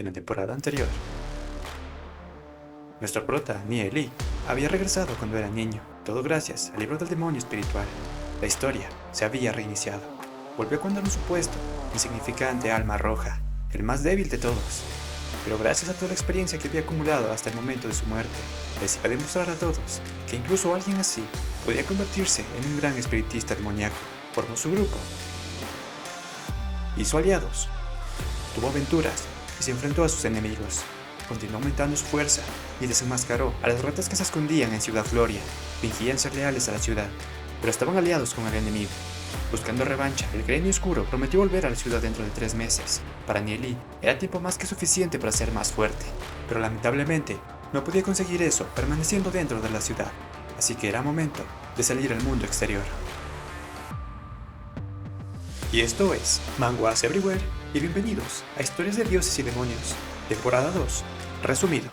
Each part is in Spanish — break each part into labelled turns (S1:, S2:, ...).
S1: en la temporada anterior. Nuestro prota, Nieli, había regresado cuando era niño, todo gracias al libro del demonio espiritual. La historia se había reiniciado. Volvió cuando era un supuesto, insignificante alma roja, el más débil de todos. Pero gracias a toda la experiencia que había acumulado hasta el momento de su muerte, les iba a demostrar a todos que incluso alguien así podía convertirse en un gran espiritista demoníaco. Formó su grupo. Hizo aliados. Tuvo aventuras y se enfrentó a sus enemigos. Continuó aumentando su fuerza y desenmascaró a las ratas que se escondían en Ciudad Gloria. Fingían ser leales a la ciudad, pero estaban aliados con el enemigo. Buscando revancha, el Gremio Oscuro prometió volver a la ciudad dentro de 3 meses. Para Nieli, era tiempo más que suficiente para ser más fuerte, pero lamentablemente no podía conseguir eso permaneciendo dentro de la ciudad, así que era momento de salir al mundo exterior. Y esto es Manguas Everywhere, y bienvenidos a Historias de Dioses y Demonios, temporada 2, resumido.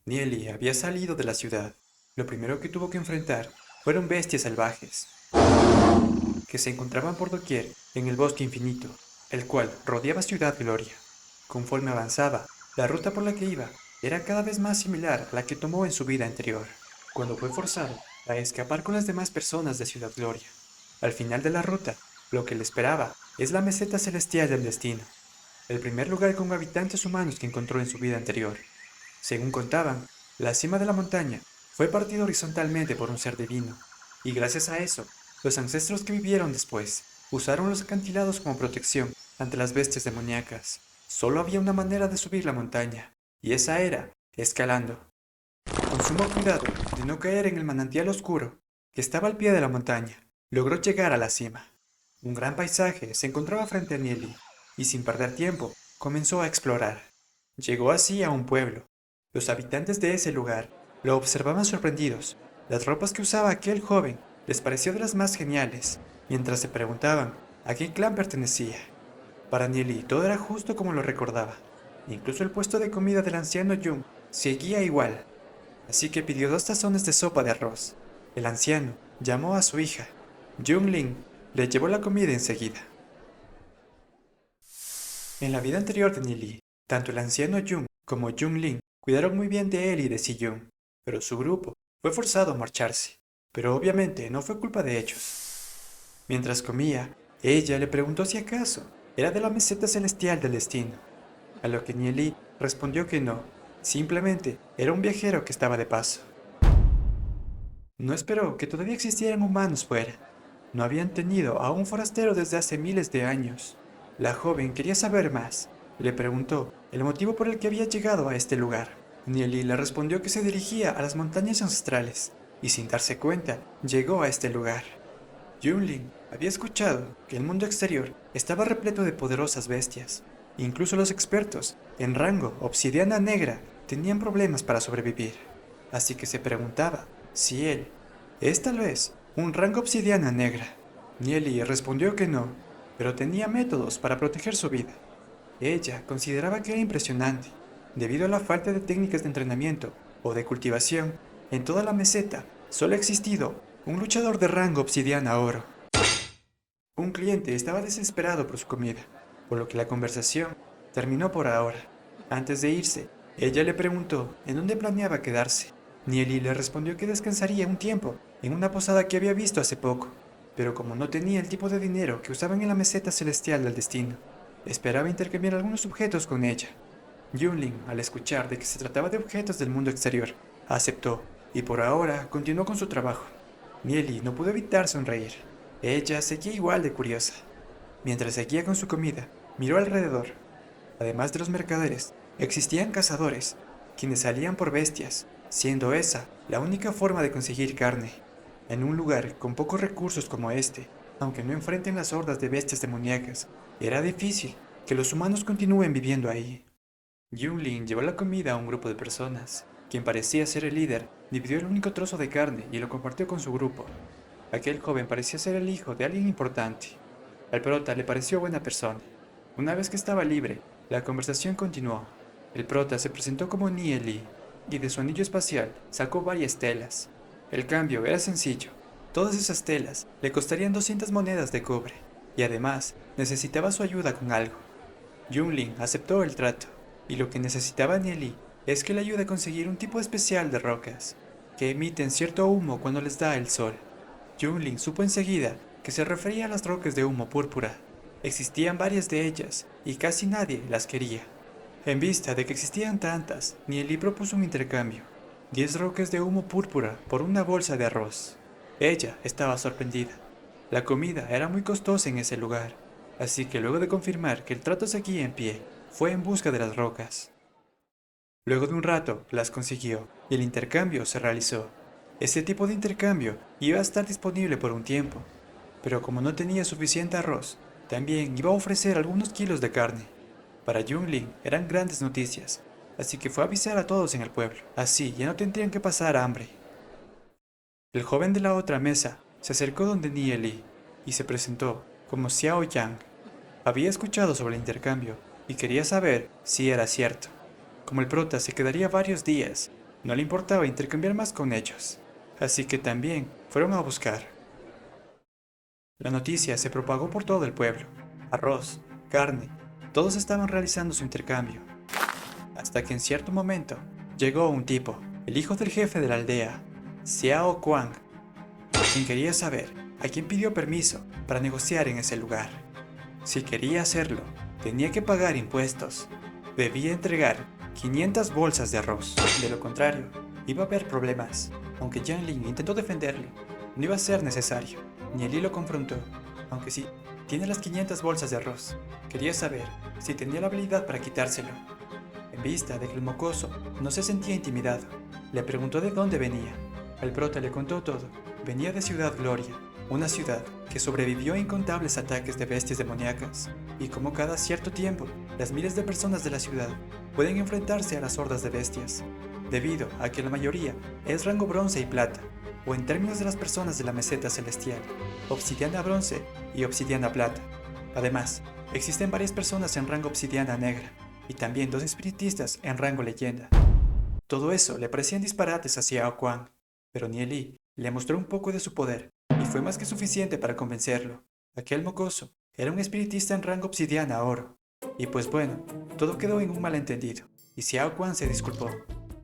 S1: Nieli había salido de la ciudad. Lo primero que tuvo que enfrentar fueron bestias salvajes, que se encontraban por doquier en el bosque infinito, el cual rodeaba Ciudad Gloria. Conforme avanzaba, la ruta por la que iba era cada vez más similar a la que tomó en su vida anterior, cuando fue forzado a escapar con las demás personas de Ciudad Gloria. Al final de la ruta, lo que le esperaba es la meseta celestial del destino, el primer lugar con habitantes humanos que encontró en su vida anterior. Según contaban, la cima de la montaña fue partida horizontalmente por un ser divino, y gracias a eso, los ancestros que vivieron después usaron los acantilados como protección ante las bestias demoníacas. Solo había una manera de subir la montaña, y esa era escalando. Con sumo cuidado de no caer en el manantial oscuro que estaba al pie de la montaña, logró llegar a la cima. Un gran paisaje se encontraba frente a Nieli, y sin perder tiempo, comenzó a explorar. Llegó así a un pueblo. Los habitantes de ese lugar lo observaban sorprendidos. Las ropas que usaba aquel joven les pareció de las más geniales, mientras se preguntaban a qué clan pertenecía. Para Nieli todo era justo como lo recordaba. Incluso el puesto de comida del anciano Jung seguía igual. Así que pidió 2 tazones de sopa de arroz. El anciano llamó a su hija. Jung Ling le llevó la comida enseguida. En la vida anterior de Nieli, tanto el anciano Jung como Jung Ling cuidaron muy bien de él y de Si Jung, pero su grupo fue forzado a marcharse. Pero obviamente no fue culpa de ellos. Mientras comía, ella le preguntó si acaso era de la meseta celestial del destino, a lo que Nieli respondió que no, simplemente era un viajero que estaba de paso. No esperó que todavía existieran humanos fuera. No habían tenido a un forastero desde hace miles de años. La joven quería saber más. Le preguntó el motivo por el que había llegado a este lugar. Nieli le respondió que se dirigía a las montañas ancestrales y sin darse cuenta llegó a este lugar. Yunlin había escuchado que el mundo exterior estaba repleto de poderosas bestias. Incluso los expertos en rango obsidiana negra tenían problemas para sobrevivir. Así que se preguntaba si él es tal vez un rango obsidiana negra. Nieli respondió que no, pero tenía métodos para proteger su vida. Ella consideraba que era impresionante, debido a la falta de técnicas de entrenamiento o de cultivación. En toda la meseta solo ha existido un luchador de rango obsidiana oro. Un cliente estaba desesperado por su comida, por lo que la conversación terminó por ahora. Antes de irse, ella le preguntó en dónde planeaba quedarse. Nieli le respondió que descansaría un tiempo en una posada que había visto hace poco, pero como no tenía el tipo de dinero que usaban en la meseta celestial del destino, esperaba intercambiar algunos objetos con ella. Yunlin, al escuchar de que se trataba de objetos del mundo exterior, aceptó y por ahora continuó con su trabajo. Nieli no pudo evitar sonreír. Ella seguía igual de curiosa. Mientras seguía con su comida, miró alrededor. Además de los mercaderes, existían cazadores, quienes salían por bestias, siendo esa la única forma de conseguir carne. En un lugar con pocos recursos como este, aunque no enfrenten las hordas de bestias demoníacas, era difícil que los humanos continúen viviendo ahí. Yunlin llevó la comida a un grupo de personas. Quien parecía ser el líder, dividió el único trozo de carne y lo compartió con su grupo. Aquel joven parecía ser el hijo de alguien importante. Al prota le pareció buena persona. Una vez que estaba libre, la conversación continuó. El prota se presentó como Nieli y de su anillo espacial sacó varias telas. El cambio era sencillo. Todas esas telas le costarían 200 monedas de cobre y además necesitaba su ayuda con algo. Yunlin aceptó el trato y lo que necesitaba Nieli es que le ayude a conseguir un tipo especial de rocas que emiten cierto humo cuando les da el sol. Yunlin supo enseguida que se refería a las rocas de humo púrpura. Existían varias de ellas y casi nadie las quería. En vista de que existían tantas, Nieli propuso un intercambio: 10 rocas de humo púrpura por una bolsa de arroz. Ella estaba sorprendida. La comida era muy costosa en ese lugar, así que luego de confirmar que el trato seguía en pie, fue en busca de las rocas. Luego de un rato, las consiguió y el intercambio se realizó. Ese tipo de intercambio iba a estar disponible por un tiempo, pero como no tenía suficiente arroz, también iba a ofrecer algunos kilos de carne. Para Yunlin eran grandes noticias, así que fue a avisar a todos en el pueblo. Así ya no tendrían que pasar hambre. El joven de la otra mesa se acercó donde Nieli y se presentó como Xiao Yang. Había escuchado sobre el intercambio y quería saber si era cierto. Como el prota se quedaría varios días, no le importaba intercambiar más con ellos, así que también fueron a buscar. La noticia se propagó por todo el pueblo. Arroz, carne, todos estaban realizando su intercambio. Hasta que en cierto momento llegó un tipo, el hijo del jefe de la aldea, Xiao Kuang, quien quería saber a quién pidió permiso para negociar en ese lugar. Si quería hacerlo, tenía que pagar impuestos. Debía entregar 500 bolsas de arroz. De lo contrario, iba a haber problemas. Aunque Yanlin intentó defenderle, no iba a ser necesario. Nieli lo confrontó. Aunque sí, tiene las 500 bolsas de arroz. Quería saber si tenía la habilidad para quitárselo. En vista de que el mocoso no se sentía intimidado, le preguntó de dónde venía. El prota le contó todo. Venía de Ciudad Gloria, una ciudad que sobrevivió a incontables ataques de bestias demoníacas, y como cada cierto tiempo, las miles de personas de la ciudad pueden enfrentarse a las hordas de bestias, debido a que la mayoría es rango bronce y plata, o en términos de las personas de la meseta celestial, obsidiana bronce y obsidiana plata. Además, existen varias personas en rango obsidiana negra, y también 2 espiritistas en rango leyenda. Todo eso le parecían disparates a Xiao Kuang, pero Nieli le mostró un poco de su poder, y fue más que suficiente para convencerlo. Aquel mocoso era un espiritista en rango obsidiana oro. Y pues bueno, todo quedó en un malentendido, y Xiao Kuang se disculpó.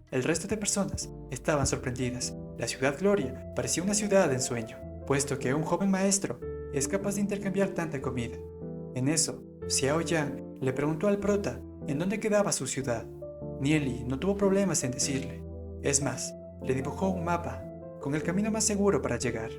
S1: El resto de personas estaban sorprendidas. La ciudad Gloria parecía una ciudad de ensueño, puesto que un joven maestro es capaz de intercambiar tanta comida. En eso, Xiao Yang le preguntó al prota en dónde quedaba su ciudad. Nieli no tuvo problemas en decirle. Es más, le dibujó un mapa con el camino más seguro para llegar.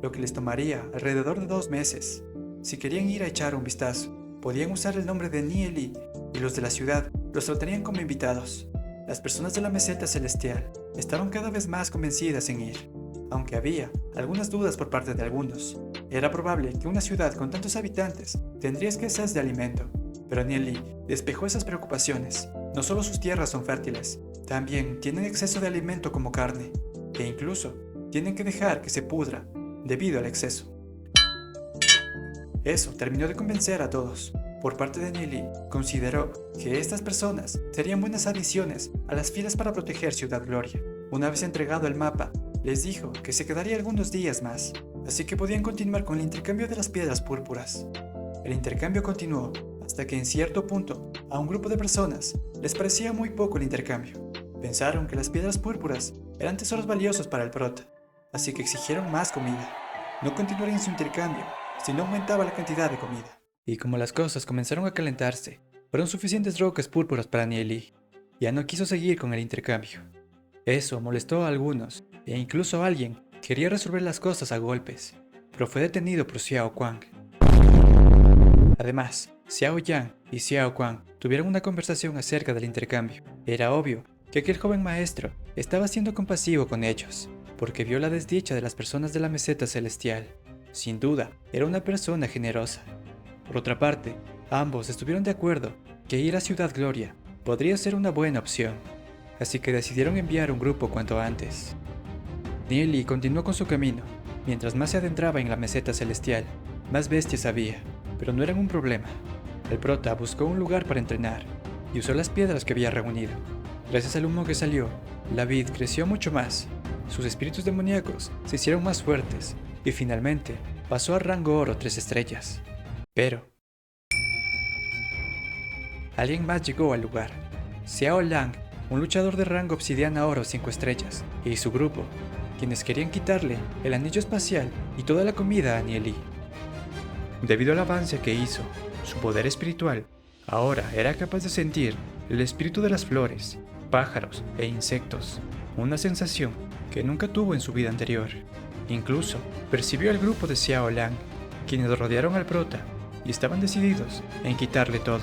S1: lo que les tomaría alrededor de 2 meses. Si querían ir a echar un vistazo, podían usar el nombre de Nieli y los de la ciudad los tratarían como invitados. Las personas de la meseta celestial estaban cada vez más convencidas en ir, aunque había algunas dudas por parte de algunos. Era probable que una ciudad con tantos habitantes tendría escasez de alimento, pero Nieli despejó esas preocupaciones. No solo sus tierras son fértiles, también tienen exceso de alimento como carne, e incluso tienen que dejar que se pudra debido al exceso. Eso terminó de convencer a todos. Por parte de Nieli, consideró que estas personas serían buenas adiciones a las filas para proteger Ciudad Gloria. Una vez entregado el mapa, les dijo que se quedaría algunos días más, así que podían continuar con el intercambio de las piedras púrpuras. El intercambio continuó hasta que en cierto punto a un grupo de personas les parecía muy poco el intercambio. Pensaron que las piedras púrpuras eran tesoros valiosos para el prota, así que exigieron más comida. No continuarían su intercambio si no aumentaba la cantidad de comida. Y como las cosas comenzaron a calentarse, fueron suficientes rocas púrpuras para Nieli. Ya no quiso seguir con el intercambio. Eso molestó a algunos, e incluso alguien quería resolver las cosas a golpes, pero fue detenido por Xiao Kuang. Además, Xiao Yang y Xiao Kuang tuvieron una conversación acerca del intercambio. Era obvio que aquel joven maestro estaba siendo compasivo con ellos, porque vio la desdicha de las personas de la meseta celestial. Sin duda, era una persona generosa. Por otra parte, ambos estuvieron de acuerdo que ir a Ciudad Gloria podría ser una buena opción, así que decidieron enviar un grupo cuanto antes. Nieli continuó con su camino. Mientras más se adentraba en la meseta celestial, más bestias había, pero no eran un problema. El prota buscó un lugar para entrenar y usó las piedras que había reunido. Gracias al humo que salió, la vid creció mucho más. Sus espíritus demoníacos se hicieron más fuertes y finalmente pasó a rango oro 3 estrellas. Pero alguien más llegó al lugar. Xiao Lang, un luchador de rango obsidiana oro 5 estrellas, y su grupo, quienes querían quitarle el anillo espacial y toda la comida a Nieli. Debido al avance que hizo, su poder espiritual, ahora era capaz de sentir el espíritu de las flores, pájaros e insectos, una sensación que nunca tuvo en su vida anterior. Incluso percibió al grupo de Xiao Lang, quienes rodearon al prota y estaban decididos en quitarle todo.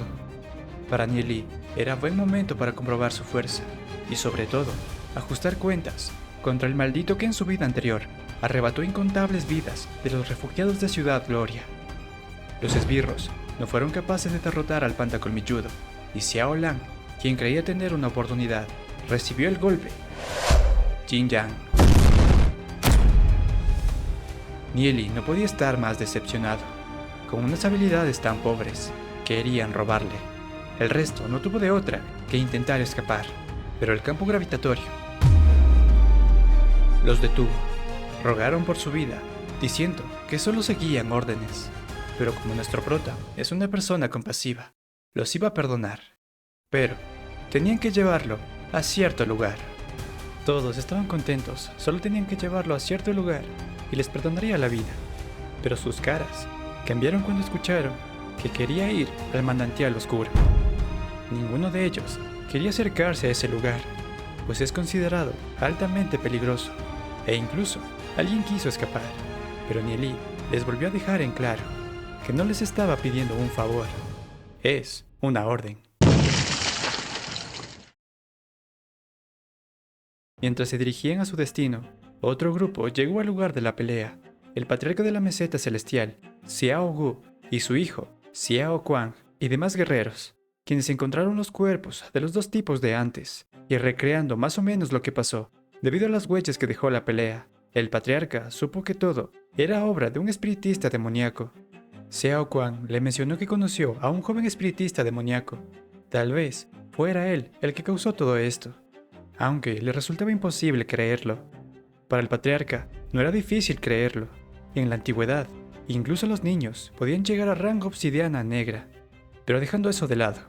S1: Para Nieli era buen momento para comprobar su fuerza y sobre todo ajustar cuentas contra el maldito que en su vida anterior arrebató incontables vidas de los refugiados de Ciudad Gloria. Los esbirros no fueron capaces de derrotar al panda colmilludo y Xiao Lang, quien creía tener una oportunidad, recibió el golpe. Jin Yang. Nieli no podía estar más decepcionado. Con unas habilidades tan pobres, querían robarle. El resto no tuvo de otra que intentar escapar, pero el campo gravitatorio los detuvo. Rogaron por su vida, diciendo que solo seguían órdenes. Pero como nuestro prota es una persona compasiva, los iba a perdonar. Pero tenían que llevarlo a cierto lugar. Todos estaban contentos, solo tenían que llevarlo a cierto lugar y les perdonaría la vida. Pero sus caras cambiaron cuando escucharon que quería ir al manantial oscuro. Ninguno de ellos quería acercarse a ese lugar, pues es considerado altamente peligroso, e incluso alguien quiso escapar, pero Nieli les volvió a dejar en claro que no les estaba pidiendo un favor, es una orden. Mientras se dirigían a su destino, otro grupo llegó al lugar de la pelea. El patriarca de la meseta celestial, Xiao Gu, y su hijo, Xiao Kuang, y demás guerreros, quienes encontraron los cuerpos de los dos tipos de antes, y recreando más o menos lo que pasó, debido a las huellas que dejó la pelea, el patriarca supo que todo era obra de un espiritista demoníaco. Xiao Kuang le mencionó que conoció a un joven espiritista demoníaco. Tal vez fuera él el que causó todo esto, aunque le resultaba imposible creerlo. Para el patriarca no era difícil creerlo. En la antigüedad, incluso los niños podían llegar a rango obsidiana negra. Pero dejando eso de lado,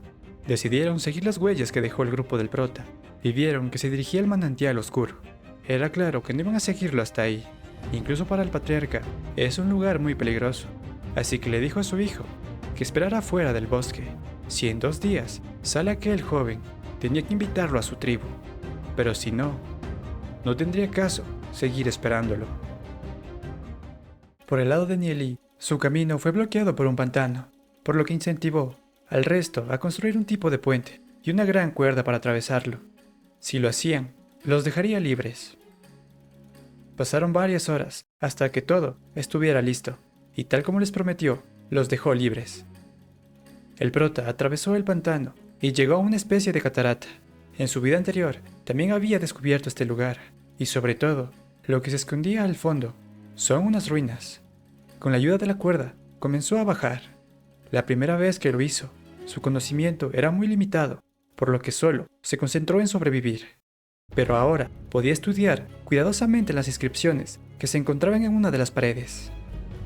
S1: decidieron seguir las huellas que dejó el grupo del prota y vieron que se dirigía al manantial oscuro. Era claro que no iban a seguirlo hasta ahí. Incluso para el patriarca es un lugar muy peligroso, así que le dijo a su hijo que esperara fuera del bosque. Si en 2 días sale aquel joven, tenía que invitarlo a su tribu, pero si no, no tendría caso seguir esperándolo. Por el lado de Nieli, su camino fue bloqueado por un pantano, por lo que incentivó al resto a construir un tipo de puente y una gran cuerda para atravesarlo. Si lo hacían, los dejaría libres. Pasaron varias horas hasta que todo estuviera listo, y tal como les prometió, los dejó libres. El prota atravesó el pantano y llegó a una especie de catarata. En su vida anterior también había descubierto este lugar, y sobre todo, lo que se escondía al fondo son unas ruinas. Con la ayuda de la cuerda, comenzó a bajar. La primera vez que lo hizo, su conocimiento era muy limitado, por lo que solo se concentró en sobrevivir. Pero ahora podía estudiar cuidadosamente las inscripciones que se encontraban en una de las paredes.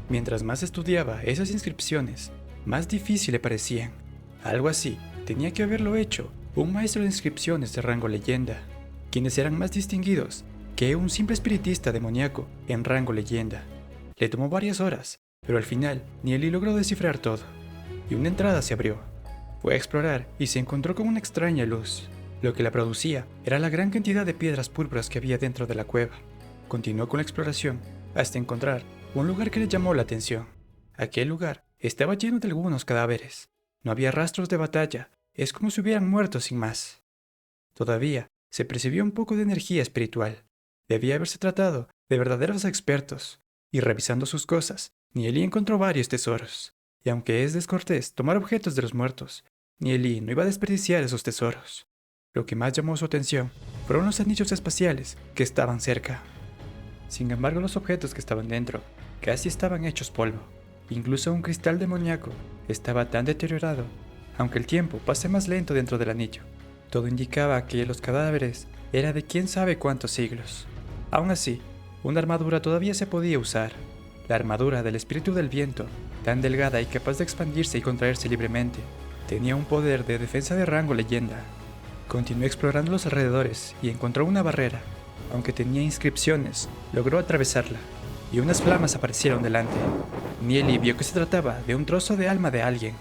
S1: Mientras más estudiaba esas inscripciones, más difícil le parecían. Algo así tenía que haberlo hecho un maestro de inscripciones de rango leyenda, quienes eran más distinguidos que un simple espiritista demoníaco en rango leyenda. Le tomó varias horas, pero al final Nieli logró descifrar todo, y una entrada se abrió. Fue a explorar y se encontró con una extraña luz. Lo que la producía era la gran cantidad de piedras púrpuras que había dentro de la cueva. Continuó con la exploración hasta encontrar un lugar que le llamó la atención. Aquel lugar estaba lleno de algunos cadáveres. No había rastros de batalla, es como si hubieran muerto sin más. Todavía se percibió un poco de energía espiritual. Debía haberse tratado de verdaderos expertos. Y revisando sus cosas, Nieli encontró varios tesoros. Y aunque es descortés tomar objetos de los muertos, Nieli no iba a desperdiciar esos tesoros. Lo que más llamó su atención fueron los anillos espaciales que estaban cerca. Sin embargo, los objetos que estaban dentro casi estaban hechos polvo. Incluso un cristal demoníaco estaba tan deteriorado, aunque el tiempo pase más lento dentro del anillo. Todo indicaba que los cadáveres eran de quién sabe cuántos siglos. Aún así, una armadura todavía se podía usar. La armadura del espíritu del viento, tan delgada y capaz de expandirse y contraerse libremente, tenía un poder de defensa de rango leyenda. Continuó explorando los alrededores y encontró una barrera. Aunque tenía inscripciones, logró atravesarla, y unas flamas aparecieron delante. Nieli vio que se trataba de un trozo de alma de alguien.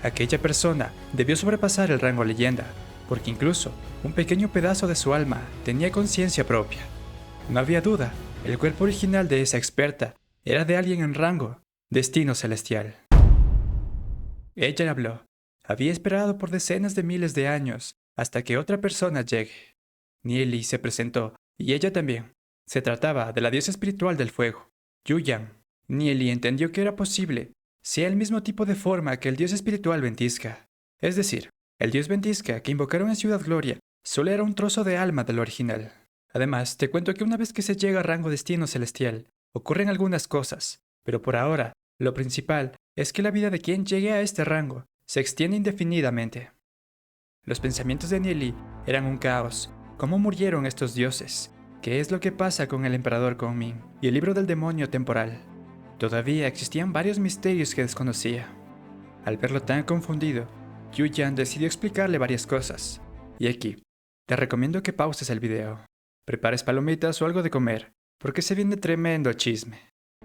S1: Aquella persona debió sobrepasar el rango leyenda, porque incluso un pequeño pedazo de su alma tenía conciencia propia. No había duda, el cuerpo original de esa experta era de alguien en rango, destino celestial. Ella habló. Había esperado por decenas de miles de años hasta que otra persona llegue. Nieli se presentó, y ella también. Se trataba de la diosa espiritual del fuego, Yu-Yang. Nieli entendió que era posible sea el mismo tipo de forma que el dios espiritual Ventisca. Es decir, el dios Ventisca que invocaron en Ciudad Gloria solo era un trozo de alma del original. Además, te cuento que una vez que se llega a rango destino celestial, ocurren algunas cosas, pero por ahora, lo principal es que la vida de quien llegue a este rango se extiende indefinidamente. Los pensamientos de Nieli eran un caos. ¿Cómo murieron estos dioses? ¿Qué es lo que pasa con el emperador Kongming y el libro del demonio temporal? Todavía existían varios misterios que desconocía. Al verlo tan confundido, Yu-Yang decidió explicarle varias cosas. Y aquí, te recomiendo que pauses el video. Prepares palomitas o algo de comer, porque se viene tremendo chisme.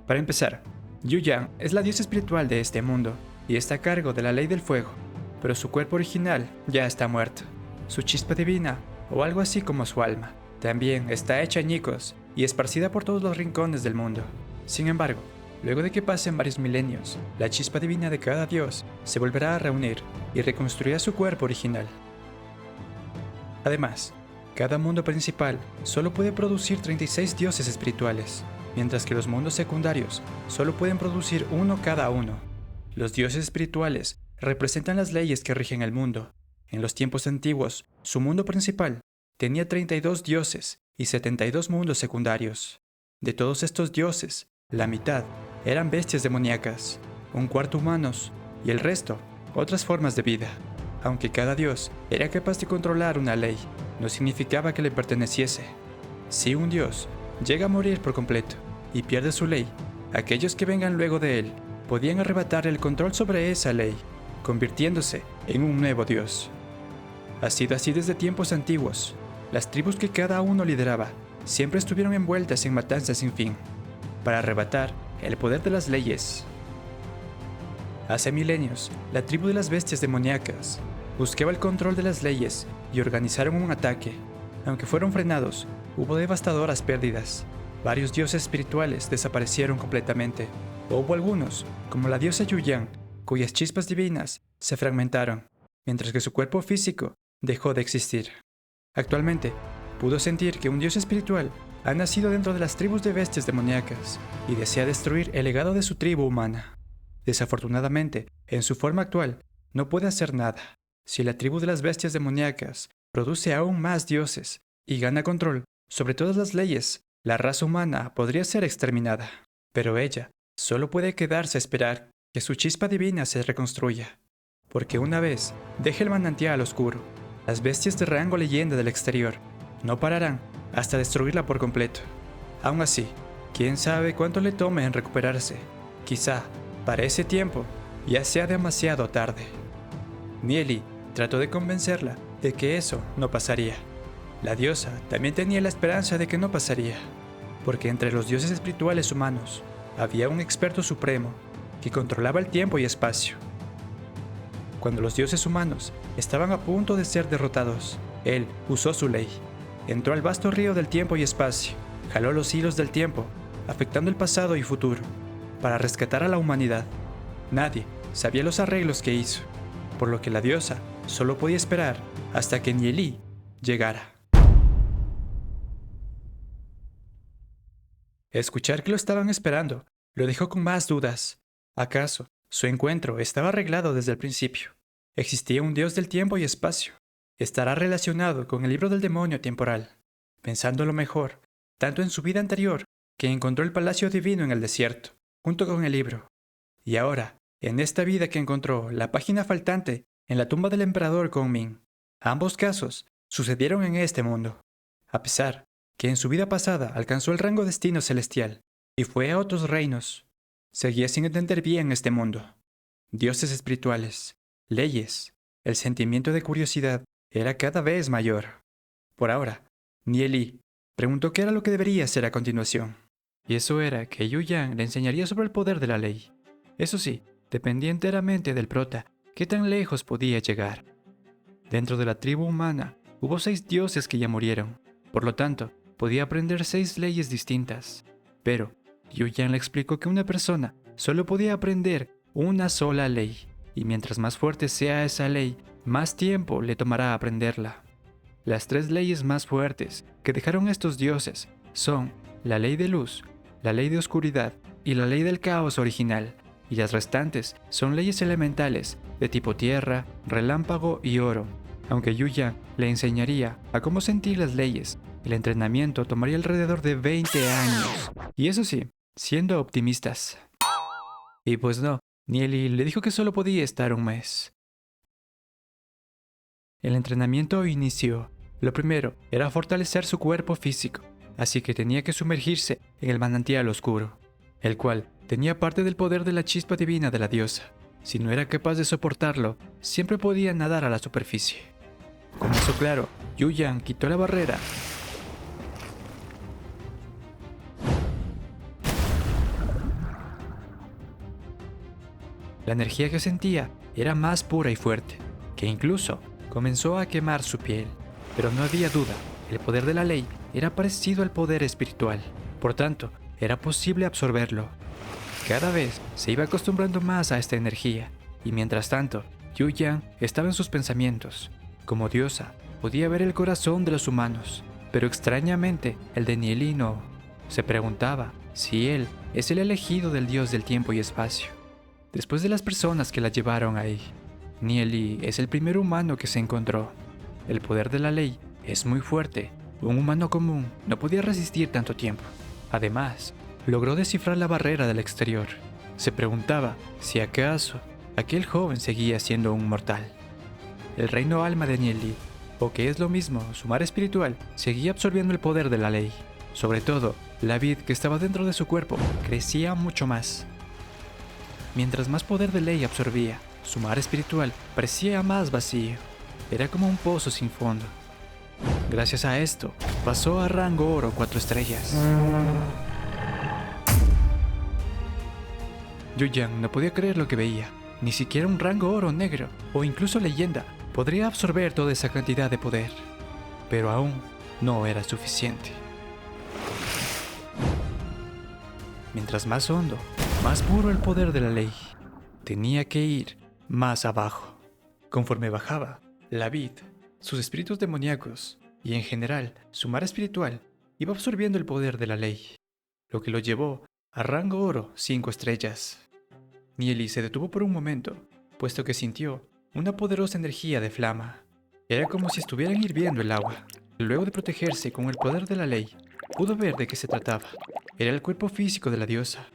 S1: Para empezar, Yu-Yang es la diosa espiritual de este mundo y está a cargo de la ley del fuego, pero su cuerpo original ya está muerto. Su chispa divina, o algo así como su alma, también está hecha añicos y esparcida por todos los rincones del mundo. Sin embargo, luego de que pasen varios milenios, la chispa divina de cada dios se volverá a reunir y reconstruirá su cuerpo original. Además, cada mundo principal solo puede producir 36 dioses espirituales, mientras que los mundos secundarios solo pueden producir uno cada uno. Los dioses espirituales representan las leyes que rigen el mundo. En los tiempos antiguos, su mundo principal tenía 32 dioses y 72 mundos secundarios. De todos estos dioses, la mitad eran bestias demoníacas, un cuarto humanos y el resto otras formas de vida. Aunque cada dios era capaz de controlar una ley, no significaba que le perteneciese. Si un dios llega a morir por completo y pierde su ley, aquellos que vengan luego de él podían arrebatarle el control sobre esa ley, convirtiéndose en un nuevo dios. Ha sido así desde tiempos antiguos. Las tribus que cada uno lideraba siempre estuvieron envueltas en matanzas sin fin, para arrebatar el poder de las leyes. Hace milenios, la tribu de las bestias demoníacas buscaba el control de las leyes y organizaron un ataque. Aunque fueron frenados, hubo devastadoras pérdidas. Varios dioses espirituales desaparecieron completamente, Hubo algunos, como la diosa Yuyan, cuyas chispas divinas se fragmentaron, mientras que su cuerpo físico dejó de existir. Actualmente, pudo sentir que un dios espiritual ha nacido dentro de las tribus de bestias demoníacas y desea destruir el legado de su tribu humana. Desafortunadamente, en su forma actual, no puede hacer nada. Si la tribu de las bestias demoníacas produce aún más dioses y gana control sobre todas las leyes, la raza humana podría ser exterminada. Pero ella solo puede quedarse a esperar que su chispa divina se reconstruya. Porque una vez deje el manantial oscuro, las bestias de rango leyenda del exterior no pararán hasta destruirla por completo. Aún así, quién sabe cuánto le tome en recuperarse. Quizá, para ese tiempo, ya sea demasiado tarde. Nieli trató de convencerla de que eso no pasaría. La diosa también tenía la esperanza de que no pasaría, porque entre los dioses espirituales humanos había un experto supremo que controlaba el tiempo y espacio. Cuando los dioses humanos estaban a punto de ser derrotados, él usó su ley. Entró al vasto río del tiempo y espacio, jaló los hilos del tiempo, afectando el pasado y futuro, para rescatar a la humanidad. Nadie sabía los arreglos que hizo, por lo que la diosa solo podía esperar hasta que Nieli llegara. Escuchar que lo estaban esperando lo dejó con más dudas. ¿Acaso su encuentro estaba arreglado desde el principio? ¿Existía un dios del tiempo y espacio? ¿Estará relacionado con el libro del demonio temporal? Pensándolo mejor, tanto en su vida anterior, que encontró el palacio divino en el desierto, junto con el libro, y ahora, en esta vida que encontró la página faltante en la tumba del emperador Kongming. Ambos casos sucedieron en este mundo. A pesar que en su vida pasada alcanzó el rango destino celestial y fue a otros reinos, seguía sin entender bien este mundo. Dioses espirituales, leyes, el sentimiento de curiosidad era cada vez mayor. Por ahora, Nieli preguntó qué era lo que debería hacer a continuación. Y eso era que Yuyan le enseñaría sobre el poder de la ley. Eso sí, dependía enteramente del prota qué tan lejos podía llegar. Dentro de la tribu humana hubo 6 dioses que ya murieron. Por lo tanto, podía aprender 6 leyes distintas. Pero Yuyan le explicó que una persona solo podía aprender una sola ley, y mientras más fuerte sea esa ley, más tiempo le tomará aprenderla. Las 3 leyes más fuertes que dejaron estos dioses son la ley de luz, la ley de oscuridad y la ley del caos original, y las restantes son leyes elementales de tipo tierra, relámpago y oro. Aunque Yuyan le enseñaría a cómo sentir las leyes, el entrenamiento tomaría alrededor de 20 años. Y eso sí, siendo optimistas. Y pues no, Nieli le dijo que solo podía estar un mes. El entrenamiento inició. Lo primero era fortalecer su cuerpo físico, así que tenía que sumergirse en el manantial oscuro, el cual tenía parte del poder de la chispa divina de la diosa. Si no era capaz de soportarlo, siempre podía nadar a la superficie. Con eso claro, Yuyan quitó la barrera. La energía que sentía era más pura y fuerte, que incluso comenzó a quemar su piel. Pero no había duda, el poder de la ley era parecido al poder espiritual, por tanto, era posible absorberlo. Cada vez se iba acostumbrando más a esta energía, y mientras tanto, Yuyan estaba en sus pensamientos. Como diosa, podía ver el corazón de los humanos, pero extrañamente el de Nieli no. Se preguntaba si él es el elegido del dios del tiempo y espacio. Después de las personas que la llevaron ahí, Nieli es el primer humano que se encontró. El poder de la ley es muy fuerte. Un humano común no podía resistir tanto tiempo. Además, logró descifrar la barrera del exterior. Se preguntaba si acaso aquel joven seguía siendo un mortal. El reino alma de Nieli, o que es lo mismo, su mar espiritual, seguía absorbiendo el poder de la ley. Sobre todo, la vid que estaba dentro de su cuerpo crecía mucho más. Mientras más poder de ley absorbía, su mar espiritual parecía más vacío. Era como un pozo sin fondo. Gracias a esto, pasó a rango oro 4 estrellas. Yuyan no podía creer lo que veía. Ni siquiera un rango oro negro, o incluso leyenda, podría absorber toda esa cantidad de poder. Pero aún no era suficiente. Mientras más hondo, más puro el poder de la ley. Tenía que ir más abajo. Conforme bajaba, la vid, sus espíritus demoníacos y en general su mar espiritual iba absorbiendo el poder de la ley, lo que lo llevó a rango oro 5 estrellas. Nieli se detuvo por un momento, puesto que sintió una poderosa energía de flama. Era como si estuvieran hirviendo el agua. Luego de protegerse con el poder de la ley, pudo ver de qué se trataba. Era el cuerpo físico de la diosa,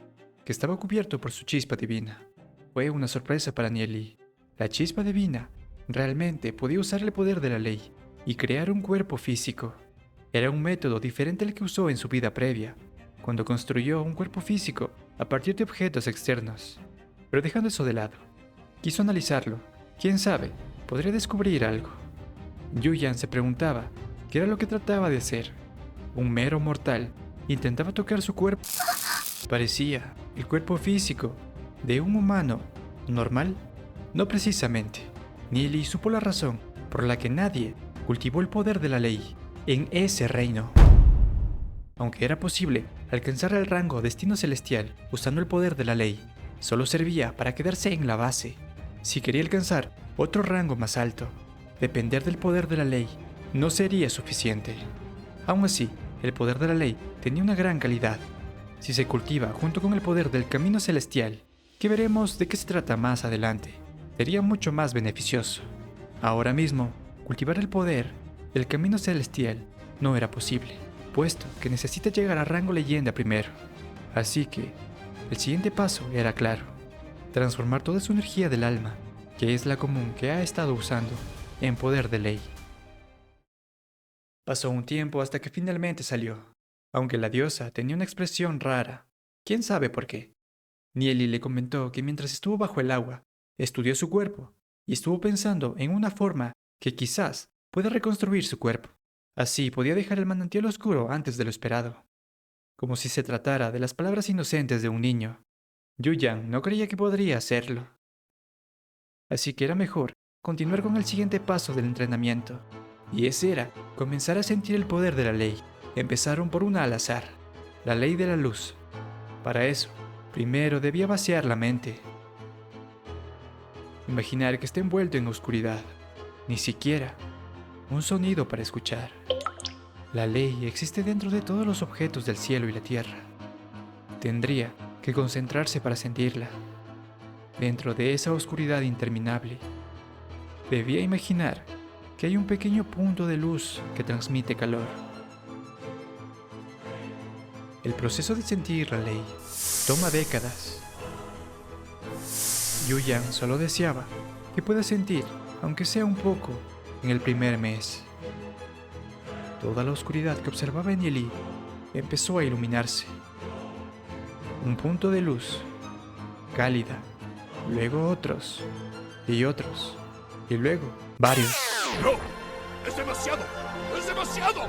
S1: que estaba cubierto por su chispa divina. Fue una sorpresa para Nieli. La chispa divina realmente podía usar el poder de la ley y crear un cuerpo físico. Era un método diferente al que usó en su vida previa, cuando construyó un cuerpo físico a partir de objetos externos. Pero dejando eso de lado, quiso analizarlo. Quién sabe, podría descubrir algo. Yuyan se preguntaba qué era lo que trataba de hacer. Un mero mortal intentaba tocar su cuerpo. Parecía el cuerpo físico de un humano normal. No precisamente. Nieli supo la razón por la que nadie cultivó el poder de la ley en ese reino. Aunque era posible alcanzar el rango destino celestial usando el poder de la ley, solo servía para quedarse en la base. Si quería alcanzar otro rango más alto, depender del poder de la ley no sería suficiente. Aún así, el poder de la ley tenía una gran calidad. Si se cultiva junto con el poder del camino celestial, que veremos de qué se trata más adelante, sería mucho más beneficioso. Ahora mismo, cultivar el poder del camino celestial no era posible, puesto que necesita llegar a rango leyenda primero. Así que, el siguiente paso era claro: transformar toda su energía del alma, que es la común que ha estado usando, en poder de ley. Pasó un tiempo hasta que finalmente salió, aunque la diosa tenía una expresión rara. ¿Quién sabe por qué? Nieli le comentó que mientras estuvo bajo el agua, estudió su cuerpo y estuvo pensando en una forma que quizás pueda reconstruir su cuerpo. Así podía dejar el manantial oscuro antes de lo esperado. Como si se tratara de las palabras inocentes de un niño. Yuyan no creía que podría hacerlo. Así que era mejor continuar con el siguiente paso del entrenamiento. Y ese era comenzar a sentir el poder de la ley. Empezaron por una al azar, la ley de la luz. Para eso, primero debía vaciar la mente. Imaginar que está envuelto en oscuridad. Ni siquiera un sonido para escuchar. La ley existe dentro de todos los objetos del cielo y la tierra. Tendría que concentrarse para sentirla. Dentro de esa oscuridad interminable, debía imaginar que hay un pequeño punto de luz que transmite calor. El proceso de sentir la ley toma décadas. Yuyan solo deseaba que pueda sentir, aunque sea un poco, en el primer mes. Toda la oscuridad que observaba en Nieli empezó a iluminarse. Un punto de luz, cálida, luego otros, y otros, y luego varios.
S2: ¡No! ¡Es demasiado! ¡Es demasiado!